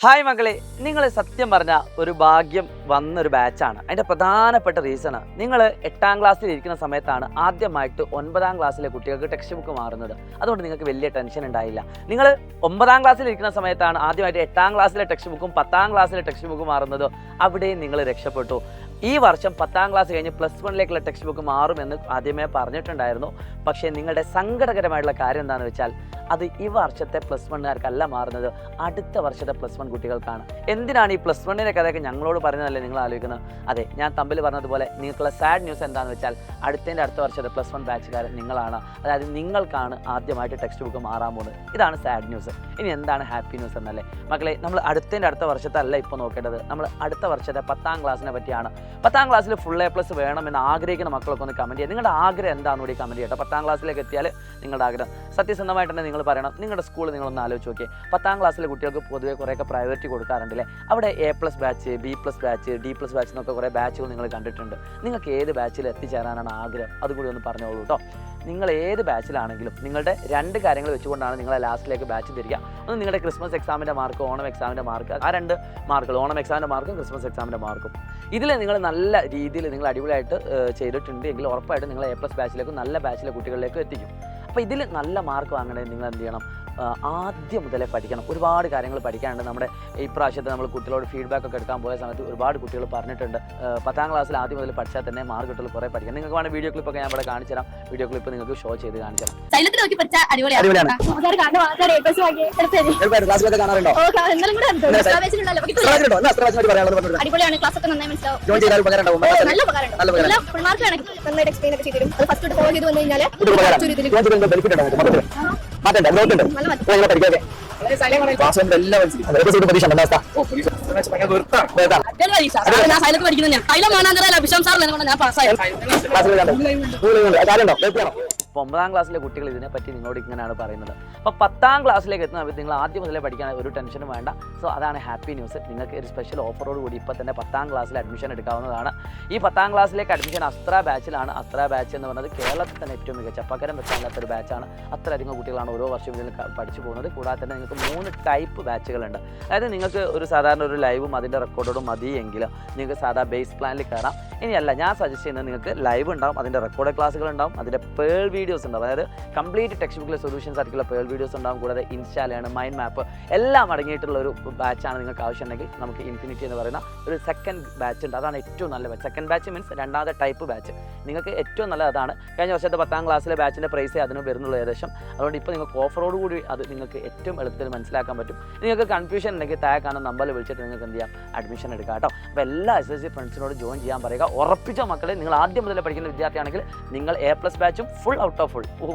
Hi മക്കളെ, നിങ്ങൾ സത്യം പറഞ്ഞ ഒരു ഭാഗ്യം വന്നൊരു ബാച്ചാണ്. അതിൻ്റെ പ്രധാനപ്പെട്ട റീസണ് നിങ്ങൾ 8ാം ക്ലാസ്സിൽ ഇരിക്കുന്ന സമയത്താണ് ആദ്യമായിട്ട് 9ാം ക്ലാസ്സിലെ കുട്ടികൾക്ക് ടെക്സ്റ്റ് ബുക്ക് മാറുന്നത്. അതുകൊണ്ട് നിങ്ങൾക്ക് വലിയ ടെൻഷൻ ഉണ്ടായില്ല. നിങ്ങൾ 9ാം ക്ലാസ്സിൽ ഇരിക്കുന്ന സമയത്താണ് ആദ്യമായിട്ട് 8ാം ക്ലാസ്സിലെ ടെക്സ്റ്റ് ബുക്കും 10ാം ക്ലാസ്സിലെ ടെക്സ്റ്റ് ബുക്കും മാറുന്നത്. അവിടെയും നിങ്ങൾ രക്ഷപ്പെട്ടു. ഈ വർഷം 10ാം ക്ലാസ് കഴിഞ്ഞ് +1ലേക്കുള്ള ടെക്സ്റ്റ് ബുക്ക് മാറുമെന്ന് ആദ്യമേ പറഞ്ഞിട്ടുണ്ടായിരുന്നു. പക്ഷേ നിങ്ങളുടെ സങ്കടകരമായിട്ടുള്ള കാര്യം എന്താണെന്ന് വെച്ചാൽ അത് ഈ വർഷത്തെ +1കാർക്കല്ല മാറുന്നത്, അടുത്ത വർഷത്തെ +1 കുട്ടികൾക്കാണ്. എന്തിനാണ് ഈ +1ൻ്റെ കഥയൊക്കെ ഞങ്ങളോട് പറയുന്നതല്ലേ നിങ്ങൾ ആലോചിക്കുന്നത്? അതെ, ഞാൻ തമ്മിൽ പറഞ്ഞതുപോലെ നിങ്ങൾക്കുള്ള സാഡ് ന്യൂസ് എന്താണെന്ന് വെച്ചാൽ അടുത്ത വർഷത്തെ +1 ബാച്ചുകാരൻ നിങ്ങളാണ്. അതായത് നിങ്ങൾക്കാണ് ആദ്യമായിട്ട് ടെക്സ്റ്റ് ബുക്ക് മാറാൻ പോകുന്നത്. ഇതാണ് സാഡ് ന്യൂസ്. ഇനി എന്താണ് ഹാപ്പി ന്യൂസ് എന്നല്ലേ മക്കളെ? നമ്മൾ അടുത്ത വർഷത്തെ അല്ല ഇപ്പോൾ നോക്കേണ്ടത്, നമ്മൾ അടുത്ത വർഷത്തെ 10ാം ക്ലാസ്സിനെ പറ്റിയാണ്. 10ാം ക്ലാസ്സിൽ ഫുൾ A+ വേണമെന്ന് ആഗ്രഹിക്കുന്ന മക്കളൊക്കെ ഒന്ന് കമൻറ്റ് ചെയ്യുക. നിങ്ങളുടെ ആഗ്രഹം എന്താണെന്ന് കൂടി കമൻറ്റ് ചെയ്യട്ടെ. 10ാം ക്ലാസ്സിലേക്ക് എത്തിയാൽ നിങ്ങളുടെ ആഗ്രഹം സത്യസന്ധമായിട്ട് തന്നെ നിങ്ങൾ പറയണം. നിങ്ങളുടെ സ്കൂൾ നിങ്ങളൊന്ന് ആലോചിച്ച് നോക്കിയേ. 10ാം ക്ലാസ്സിലെ കുട്ടികൾക്ക് പൊതുവെ കുറേയൊക്കെ പ്രയോറിറ്റി കൊടുക്കാറുണ്ടല്ലേ. അവിടെ A+ batch, B+ batch, D+ batch എന്നൊക്കെ കുറേ ബാച്ചുകൾ നിങ്ങൾ കണ്ടിട്ടുണ്ട്. നിങ്ങൾക്ക് ഏത് ബാച്ചിൽ എത്തിച്ചേരാനാണ് ആഗ്രഹം? അതുകൂടി ഒന്ന് പറഞ്ഞോളൂ കേട്ടോ. നിങ്ങൾ ഏത് ബാച്ചിലാണെങ്കിലും നിങ്ങളുടെ 2 കാര്യങ്ങൾ വെച്ചുകൊണ്ടാണ് നിങ്ങളെ ലാസ്റ്റിലേക്ക് ബാച്ച് തിരിക. ഒന്ന് നിങ്ങളുടെ ക്രിസ്മസ് എക്സാമിൻ്റെ മാർക്ക്, ഓണം എക്സാമിൻ്റെ മാർക്ക്. ആ 2 മാർക്കുകൾ, ഓണം എക്സാമിൻ്റെ മാർക്കും ക്രിസ്മസ് എക്സാമിൻ്റെ മാർക്കും. ഇതിൽ നിങ്ങൾ നല്ല രീതിയിൽ നിങ്ങൾ അടിപൊളിയായിട്ട് ചെയ്തിട്ടുണ്ട് എങ്കിൽ ഉറപ്പായിട്ടും നിങ്ങൾ A+ ബാച്ചിലേക്കും നല്ല ബാച്ചിലെ കുട്ടികളിലേക്കും എത്തിക്കും. അപ്പോൾ ഇതിൽ നല്ല മാർക്ക് വാങ്ങണമെങ്കിൽ നിങ്ങൾ എന്ത് ചെയ്യണം? ആദ്യം മുതലേ പഠിക്കണം. ഒരുപാട് കാര്യങ്ങൾ പഠിക്കാനുണ്ട്. നമ്മുടെ ഇപ്രാവശ്യത്തെ നമ്മൾ കുട്ടികളോട് ഫീഡ്ബാക്ക് ഒക്കെ എടുക്കാൻ പോയ സമയത്ത് ഒരുപാട് കുട്ടികൾ പറഞ്ഞിട്ടുണ്ട് 10ാം ക്ലാസ്സിൽ ആദ്യം മുതൽ പഠിച്ചാൽ തന്നെ മാർക്ക് കിട്ടുള്ളൂ, കുറേ പഠിക്കാം. നിങ്ങൾക്ക് വേണമെങ്കിൽ വീഡിയോ ക്ലിപ്പൊക്കെ ഞാൻ ഇവിടെ കാണിച്ചു തരാം. വീഡിയോ ക്ലിപ്പ് നിങ്ങൾക്ക് ഷോ ചെയ്ത് കാണിച്ചു തരാം. അപ്പോൾ 9ാം ക്ലാസ്സിലെ കുട്ടികൾ ഇതിനെപ്പറ്റി നിങ്ങളോട് ഇങ്ങനെയാണ് പറയുന്നത്. അപ്പോൾ 10ാം ക്ലാസ്സിലേക്ക് എത്തുന്ന സമയത്ത് നിങ്ങൾ ആദ്യം മുതലേ പഠിക്കാൻ ഒരു ടെൻഷനും വേണ്ട. സോ അതാണ് ഹാപ്പി ന്യൂസ്. നിങ്ങൾക്ക് ഒരു സ്പെഷ്യൽ ഓഫറോട് കൂടി ഇപ്പോൾ തന്നെ 10ാം ക്ലാസ്സിൽ അഡ്മിഷൻ എടുക്കാവുന്നതാണ്. ഈ 10ാം ക്ലാസ്സിലേക്ക് അഡ്മിഷൻ അസ്ത്ര ബാച്ചിലാണ്. അസ്ത്ര ബാച്ച് എന്ന് പറയുന്നത് കേരളത്തിൽ തന്നെ ഏറ്റവും മികച്ച പകരം വെക്കാനില്ലാത്തൊരു ബാച്ചാണ്. അത്രയധികം കുട്ടികളാണ് ഓരോ വർഷവും ഇതിൽ പഠിച്ചു പോകുന്നത്. കൂടാതെ തന്നെ നിങ്ങൾക്ക് 3 ടൈപ്പ് ബാച്ചുകളുണ്ട്. അതായത് നിങ്ങൾക്ക് ഒരു സാധാരണ ഒരു ലൈവും അതിൻ്റെ റെക്കോർഡോടും മതിയെങ്കിൽ നിങ്ങൾക്ക് സാധാ ബേസ് പ്ലാനിൽ കയറാം. ഇനിയല്ല, ഞാൻ സജസ്റ്റ് ചെയ്യുന്നത് നിങ്ങൾക്ക് ലൈവ് ഉണ്ടാവും, അതിൻ്റെ റെക്കോർഡ് ക്ലാസ്സുകൾ ഉണ്ടാവും, അതിൻ്റെ പേൾ വീഡിയോസ് ഉണ്ടാവും. അതായത് കംപ്ലീറ്റ് ടെക്സ്റ്റ് ബുക്കിലെ സൊല്യൂഷൻസ് ആയിട്ടുള്ള പേൾ വീഡിയോസ് ഉണ്ടാവും. കൂടാതെ ഇൻസ്റ്റാലാണ് മൈൻഡ് മാപ്പ് എല്ലാം അടങ്ങിയിട്ടുള്ള ഒരു ബാച്ചാണ് നിങ്ങൾക്ക് ആവശ്യമുണ്ടെങ്കിൽ നമുക്ക് ഇൻഫിനിറ്റി എന്ന് പറയുന്ന ഒരു സെക്കൻഡ് ബാച്ച് ഉണ്ട്. അതാണ് ഏറ്റവും നല്ല ബാച്ച്. സെക്കൻഡ് ബാച്ച് മീൻസ് 2ാമത്തെ ടൈപ്പ് ബാച്ച്. നിങ്ങൾക്ക് ഏറ്റവും നല്ലത് അതാണ്. കഴിഞ്ഞ വർഷത്തെ 10ാം ക്ലാസ്സിലെ ബാച്ചിൻ്റെ പ്രൈസേ അതിന് വരുന്നുള്ളൂ ഏകദേശം. അതുകൊണ്ട് ഇപ്പോൾ നിങ്ങൾക്ക് ഓഫറോട് കൂടി അത് നിങ്ങൾക്ക് ഏറ്റവും എളുപ്പത്തിൽ മനസ്സിലാക്കാൻ പറ്റും. നിങ്ങൾക്ക് കൺഫ്യൂഷൻ ഉണ്ടെങ്കിൽ താഴെ കാണുന്ന നമ്പറിൽ വിളിച്ചിട്ട് നിങ്ങൾക്ക് എന്ത് ചെയ്യാം? അഡ്മിഷൻ എടുക്കാം കേട്ടോ. അപ്പോൾ എല്ലാ SSLC ഫ്രണ്ട്സിനോട് ജോയിൻ ചെയ്യാൻ പറയുക. ഉറപ്പിച്ച മക്കളെ, നിങ്ങൾ ആദ്യം മുതലേ പഠിക്കുന്ന വിദ്യാർത്ഥിയാണെങ്കിൽ നിങ്ങൾ A+ ബാച്ചും ഫുൾ ഔട്ട് ഓഫ്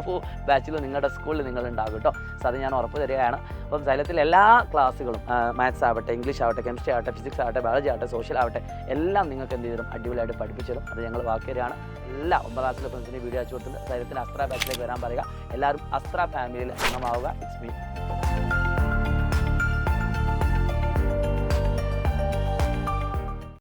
ഫുൾ ബാച്ചിൽ നിങ്ങളുടെ സ്കൂളിൽ നിങ്ങൾ ഉണ്ടാകും കേട്ടോ. സോ അത് ഞാൻ ഉറപ്പ് തരികയാണ്. അപ്പം സൈലത്തിൽ എല്ലാ ക്ലാസ്സുകളും മാത്സ് ആവട്ടെ, ഇംഗ്ലീഷ് ആവട്ടെ, കെമിസ്ട്രി ആവട്ടെ, ഫിസിക്സ് ആവട്ടെ, ബയോളജി ആവട്ടെ, സോഷ്യൽ ആവട്ടെ, എല്ലാം നിങ്ങൾക്ക് എന്ത് ചെയ്തും അടിപൊളിയായിട്ട് പഠിപ്പിച്ചു തരും. അത് ഞങ്ങൾ വാക്കുതരികയാണ്. എല്ലാ 9ാം ക്ലാസ്സിലെ ഫ്രണ്ട്സിന് വീഡിയോ അയച്ചു കൊടുത്തിട്ട് സൈലത്തിൻ്റെ അസ്ത്ര ബാച്ചിലേക്ക് വരാൻ പറയുക. എല്ലാവരും അസ്ത്ര ഫാമിലിയിൽ അംഗമാവുക. It's me.